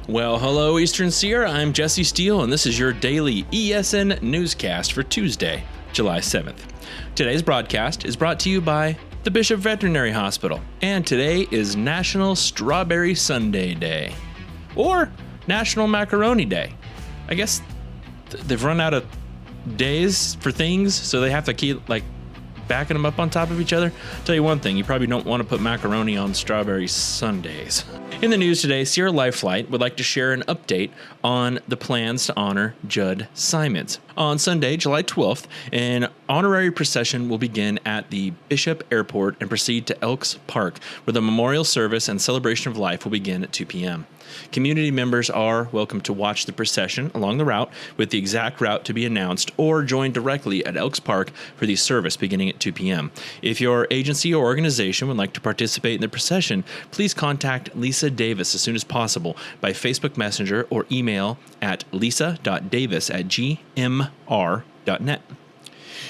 Well, hello, Eastern Sierra. I'm Jesse Steele, and this is your daily ESN newscast for Tuesday, July 7th. Today's broadcast is brought to you by the Bishop Veterinary Hospital, and today is National Strawberry Sundae Day, or National Macaroni Day. I guess they've run out of days for things, so they have to keep, backing them up on top of each other. I'll tell you one thing, you probably don't want to put macaroni on strawberry sundaes. In the news today, Sierra Life Flight would like to share an update on the plans to honor Judd Symons. On Sunday, July 12th, an honorary procession will begin at the Bishop Airport and proceed to Elks Park, where the memorial service and celebration of life will begin at 2 p.m. Community members are welcome to watch the procession along the route, with the exact route to be announced, or join directly at Elks Park for the service beginning at 2 p.m. If your agency or organization would like to participate in the procession, please contact Lisa Davis as soon as possible by Facebook Messenger or email at lisa.davis@gmr.net.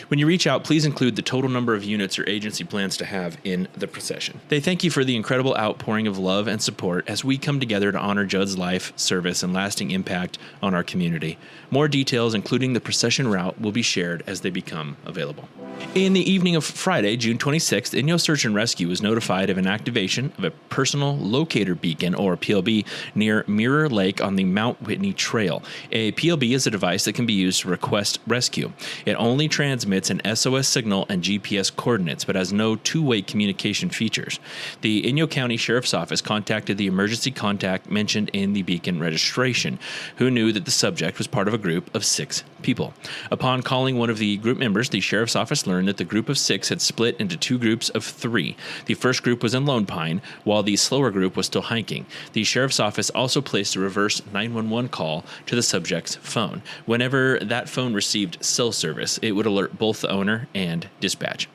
When you reach out, please include the total number of units your agency plans to have in the procession. They thank you for the incredible outpouring of love and support as we come together to honor Judd's life, service, and lasting impact on our community. More details, including the procession route, will be shared as they become available. In the evening of Friday, June 26th, Inyo Search and Rescue was notified of an activation of a personal locator beacon, or PLB, near Mirror Lake on the Mount Whitney Trail. A PLB is a device that can be used to request rescue. It only transmits an SOS signal and GPS coordinates, but has no two-way communication features. The Inyo County Sheriff's Office contacted the emergency contact mentioned in the beacon registration, who knew that the subject was part of a group of 6 people. Upon calling one of the group members, the Sheriff's Office learned that the group of 6 had split into 2 groups of 3. The first group was in Lone Pine, while the slower group was still hiking. The Sheriff's Office also placed a reverse 911 call to the subject's phone. Whenever that phone received cell service, it would alert both the owner and dispatch.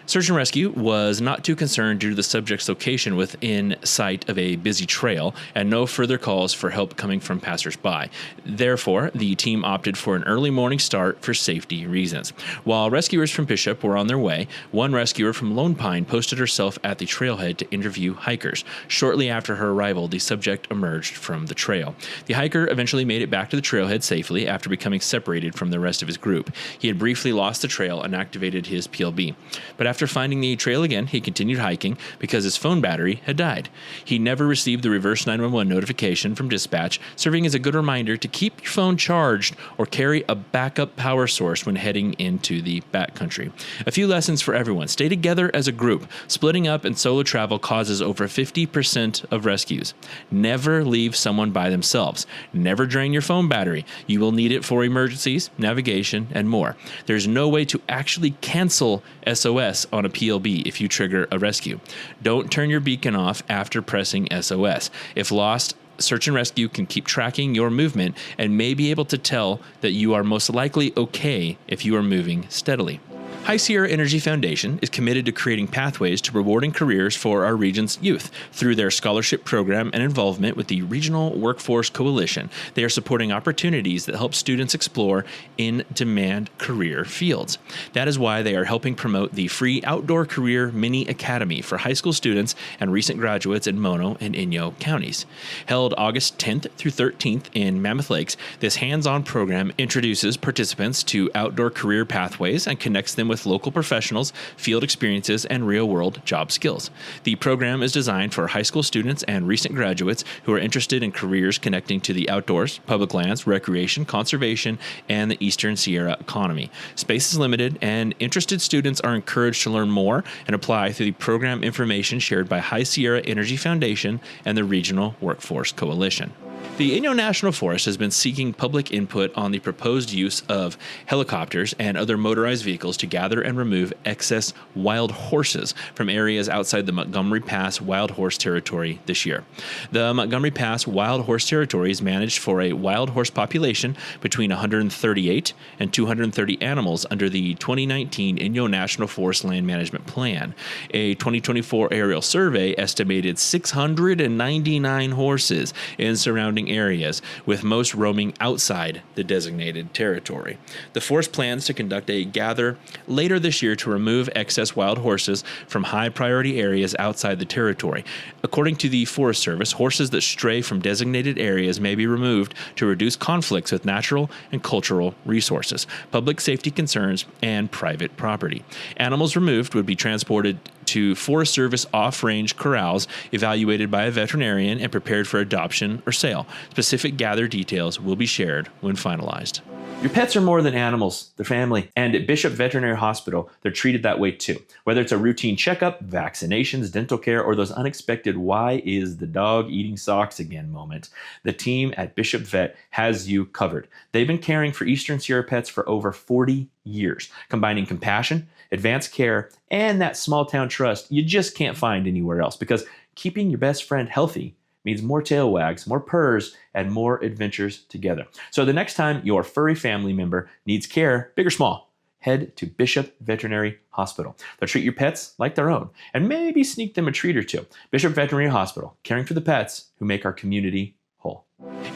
Search and Rescue was not too concerned due to the subject's location within sight of a busy trail and no further calls for help coming from passersby. Therefore, the team opted for an early morning start for safety reasons. While rescuers from Bishop were on their way, one rescuer from Lone Pine posted herself at the trailhead to interview hikers. Shortly after her arrival, the subject emerged from the trail. The hiker eventually made it back to the trailhead safely after becoming separated from the rest of his group. He had briefly lost the trail and activated his PLB. But after finding the trail again, he continued hiking because his phone battery had died. He never received the reverse 911 notification from dispatch, serving as a good reminder to keep your phone charged or carry a backup power source when heading into the backcountry. A few lessons for everyone. Stay together as a group. Splitting up and solo travel causes over 50% of rescues. Never leave someone by themselves. Never drain your phone battery. You will need it for emergencies, navigation, and more. There's no way to actually cancel SOS on a PLB if you trigger a rescue. Don't turn your beacon off after pressing SOS. If lost, Search and Rescue can keep tracking your movement and may be able to tell that you are most likely okay if you are moving steadily. High Sierra Energy Foundation is committed to creating pathways to rewarding careers for our region's youth through their scholarship program and involvement with the Regional Workforce Coalition. They are supporting opportunities that help students explore in-demand career fields. That is why they are helping promote the free Outdoor Career Mini Academy for high school students and recent graduates in Mono and Inyo counties. Held August 10th through 13th in Mammoth Lakes, this hands-on program introduces participants to outdoor career pathways and connects them with local professionals, field experiences, and real-world job skills. The program is designed for high school students and recent graduates who are interested in careers connecting to the outdoors, public lands, recreation, conservation, and the Eastern Sierra economy. Space is limited, and interested students are encouraged to learn more and apply through the program information shared by High Sierra Energy Foundation and the Regional Workforce Coalition. The Inyo National Forest has been seeking public input on the proposed use of helicopters and other motorized vehicles to gather and remove excess wild horses from areas outside the Montgomery Pass Wild Horse Territory this year. The Montgomery Pass Wild Horse Territory is managed for a wild horse population between 138 and 230 animals under the 2019 Inyo National Forest Land Management Plan. A 2024 aerial survey estimated 699 horses in surrounding surrounding areas, with most roaming outside the designated territory. The forest plans to conduct a gather later this year to remove excess wild horses from high priority areas outside the territory. According to the Forest Service, horses that stray from designated areas may be removed to reduce conflicts with natural and cultural resources, public safety concerns, and private property. Animals removed would be transported to Forest Service off-range corrals evaluated by a veterinarian and prepared for adoption or sale. Specific gather details will be shared when finalized. Your pets are more than animals, they're family. And at Bishop Veterinary Hospital, they're treated that way too. Whether it's a routine checkup, vaccinations, dental care, or those unexpected "why is the dog eating socks again" moment, the team at Bishop Vet has you covered. They've been caring for Eastern Sierra pets for over 40 years, combining compassion, advanced care, and that small town trust you just can't find anywhere else, because keeping your best friend healthy means more tail wags, more purrs, and more adventures together. So the next time your furry family member needs care, big or small, head to Bishop Veterinary Hospital. They'll treat your pets like their own and maybe sneak them a treat or two. Bishop Veterinary Hospital, caring for the pets who make our community whole.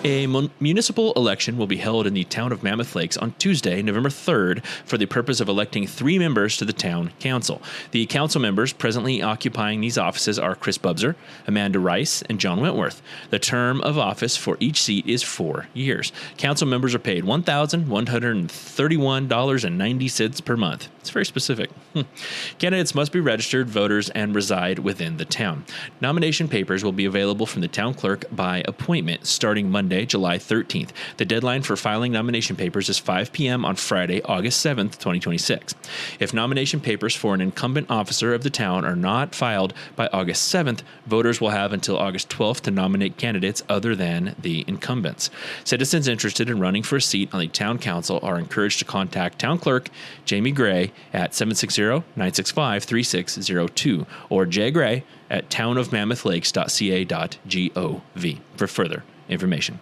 A municipal election will be held in the town of Mammoth Lakes on Tuesday, November 3rd, for the purpose of electing 3 members to the town council. The council members presently occupying these offices are Chris Bubser, Amanda Rice, and John Wentworth. The term of office for each seat is 4 years. Council members are paid $1,131.90 per month. It's very specific. Candidates must be registered voters and reside within the town. Nomination papers will be available from the town clerk by appointment starting Monday, July 13th. The deadline for filing nomination papers is 5 p.m. on Friday, August 7th, 2026. If nomination papers for an incumbent officer of the town are not filed by August 7th, voters will have until August 12th to nominate candidates other than the incumbents. Citizens interested in running for a seat on the town council are encouraged to contact town clerk Jamie Gray at 760-965-3602 or jgray at townofmammoth.lakes.ca.gov for further information.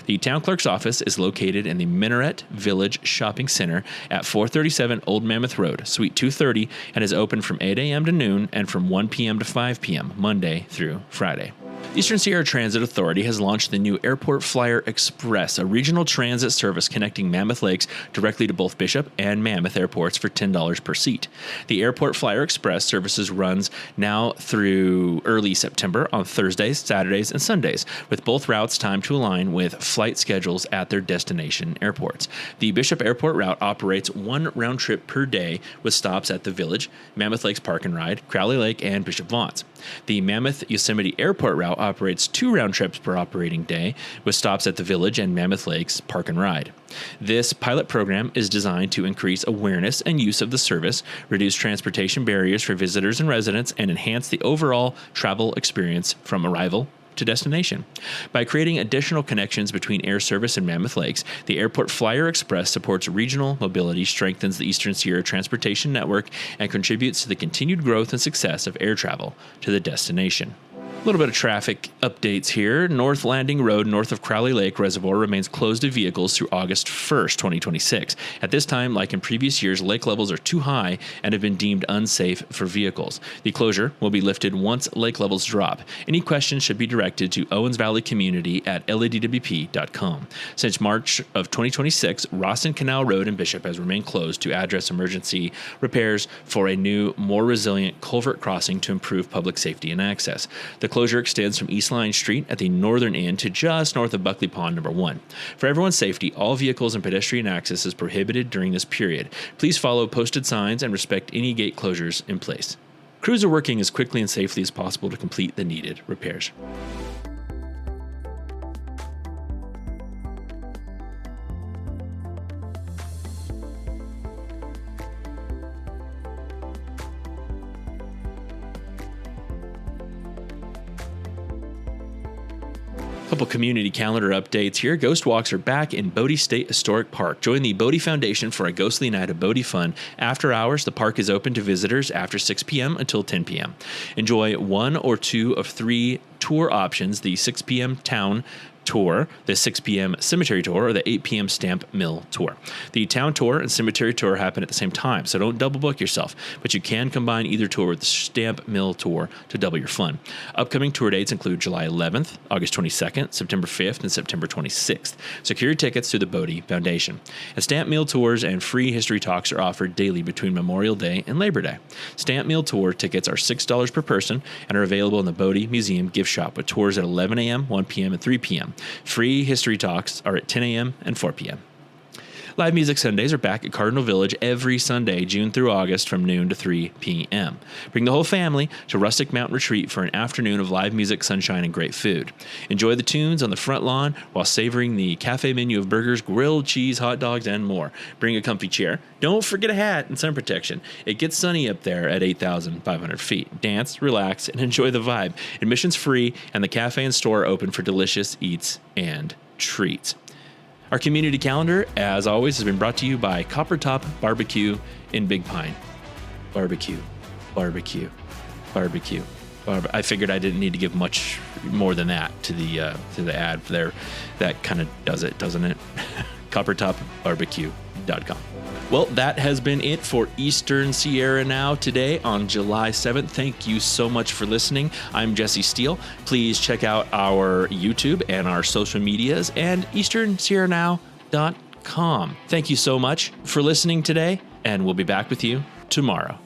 The town clerk's office is located in the Minaret Village Shopping Center at 437 Old Mammoth Road, Suite 230, and is open from 8 a.m. to noon and from 1 p.m. to 5 p.m. Monday through Friday. Eastern Sierra Transit Authority has launched the new Airport Flyer Express, a regional transit service connecting Mammoth Lakes directly to both Bishop and Mammoth airports for $10 per seat. The Airport Flyer Express services runs now through early September on Thursdays, Saturdays, and Sundays, with both routes timed to align with flight schedules at their destination airports. The Bishop Airport route operates 1 round trip per day with stops at the Village, Mammoth Lakes Park and Ride, Crowley Lake, and Bishop Vaughn's. The Mammoth Yosemite Airport route operates 2 round trips per operating day with stops at the Village and Mammoth Lakes Park and Ride. This pilot program is designed to increase awareness and use of the service, reduce transportation barriers for visitors and residents, and enhance the overall travel experience from arrival to destination. By creating additional connections between air service and Mammoth Lakes, the Airport Flyer Express supports regional mobility, strengthens the Eastern Sierra transportation network, and contributes to the continued growth and success of air travel to the destination. A little bit of traffic updates here. North Landing Road, north of Crowley Lake Reservoir, remains closed to vehicles through August 1st, 2026. At this time, like in previous years, lake levels are too high and have been deemed unsafe for vehicles. The closure will be lifted once lake levels drop. Any questions should be directed to Owens Valley Community at ladwp.com. Since March of 2026, Rawson Canal Road in Bishop has remained closed to address emergency repairs for a new, more resilient culvert crossing to improve public safety and access. The closure extends from East Line Street at the northern end to just north of Buckley Pond number 1. For everyone's safety, all vehicles and pedestrian access is prohibited during this period. Please follow posted signs and respect any gate closures in place. Crews are working as quickly and safely as possible to complete the needed repairs. Couple community calendar updates here. Ghost walks are back in Bodie State Historic Park. Join the Bodie Foundation for a Ghostly Night of Bodie fun. After hours, the park is open to visitors after 6 p.m. until 10 p.m. Enjoy 1 or 2 of 3 tour options: the 6 p.m. town tour, the 6 p.m. cemetery tour, or the 8 p.m. stamp mill tour. The town tour and cemetery tour happen at the same time, so don't double book yourself, but you can combine either tour with the stamp mill tour to double your fun. Upcoming tour dates include July 11th, August 22nd, September 5th, and September 26th. Secure your tickets through the Bodie Foundation. And stamp mill tours and free history talks are offered daily between Memorial Day and Labor Day. Stamp mill tour tickets are $6 per person and are available in the Bodie Museum gift shop with tours at 11 a.m., 1 p.m., and 3 p.m. Free history talks are at 10 a.m. and 4 p.m. Live Music Sundays are back at Cardinal Village every Sunday, June through August, from noon to 3 p.m. Bring the whole family to Rustic Mountain Retreat for an afternoon of live music, sunshine, and great food. Enjoy the tunes on the front lawn while savoring the cafe menu of burgers, grilled cheese, hot dogs, and more. Bring a comfy chair. Don't forget a hat and sun protection. It gets sunny up there at 8,500 feet. Dance, relax, and enjoy the vibe. Admission's free, and the cafe and store are open for delicious eats and treats. Our community calendar, as always, has been brought to you by Copper Top Barbecue in Big Pine. Barbecue. I figured I didn't need to give much more than that to the ad there. That kind of does it, doesn't it? CopperTopBarbecue.com. Well, that has been it for Eastern Sierra Now today on July 7th. Thank you so much for listening. I'm Jesse Steele. Please check out our YouTube and our social medias and easternsierranow.com. Thank you so much for listening today, and we'll be back with you tomorrow.